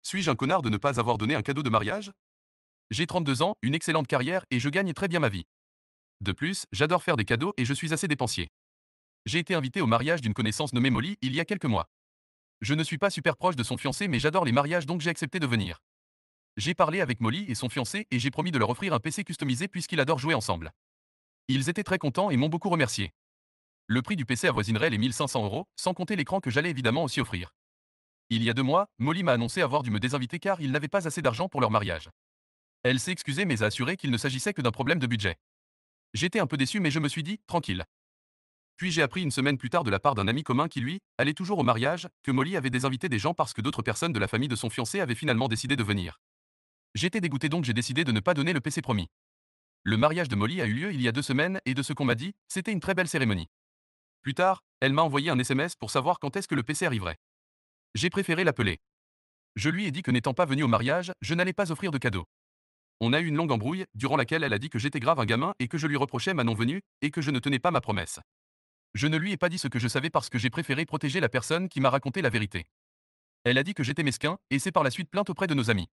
Suis-je un connard de ne pas avoir donné un cadeau de mariage? J'ai 32 ans, une excellente carrière et je gagne très bien ma vie. De plus, j'adore faire des cadeaux et je suis assez dépensier. J'ai été invité au mariage d'une connaissance nommée Molly il y a quelques mois. Je ne suis pas super proche de son fiancé mais j'adore les mariages donc j'ai accepté de venir. J'ai parlé avec Molly et son fiancé et j'ai promis de leur offrir un PC customisé puisqu'ils adorent jouer ensemble. Ils étaient très contents et m'ont beaucoup remercié. Le prix du PC avoisinerait les 1 500 €, sans compter l'écran que j'allais évidemment aussi offrir. Il y a 2 mois, Molly m'a annoncé avoir dû me désinviter car ils n'avaient pas assez d'argent pour leur mariage. Elle s'est excusée mais a assuré qu'il ne s'agissait que d'un problème de budget. J'étais un peu déçu mais je me suis dit, tranquille. Puis j'ai appris une semaine plus tard de la part d'un ami commun qui lui, allait toujours au mariage, que Molly avait désinvité des gens parce que d'autres personnes de la famille de son fiancé avaient finalement décidé de venir. J'étais dégoûté donc j'ai décidé de ne pas donner le PC promis. Le mariage de Molly a eu lieu il y a 2 semaines et de ce qu'on m'a dit, c'était une très belle cérémonie. Plus tard, elle m'a envoyé un SMS pour savoir quand est-ce que le PC arriverait. J'ai préféré l'appeler. Je lui ai dit que n'étant pas venu au mariage, je n'allais pas offrir de cadeau. On a eu une longue embrouille, durant laquelle elle a dit que j'étais grave un gamin et que je lui reprochais ma non-venue, et que je ne tenais pas ma promesse. Je ne lui ai pas dit ce que je savais parce que j'ai préféré protéger la personne qui m'a raconté la vérité. Elle a dit que j'étais mesquin, et c'est par la suite plainte auprès de nos amis.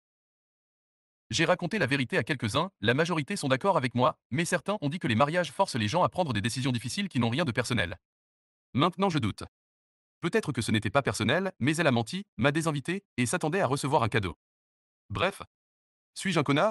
J'ai raconté la vérité à quelques-uns, la majorité sont d'accord avec moi, mais certains ont dit que les mariages forcent les gens à prendre des décisions difficiles qui n'ont rien de personnel. Maintenant je doute. Peut-être que ce n'était pas personnel, mais elle a menti, m'a désinvité, et s'attendait à recevoir un cadeau. Bref, suis-je un connard?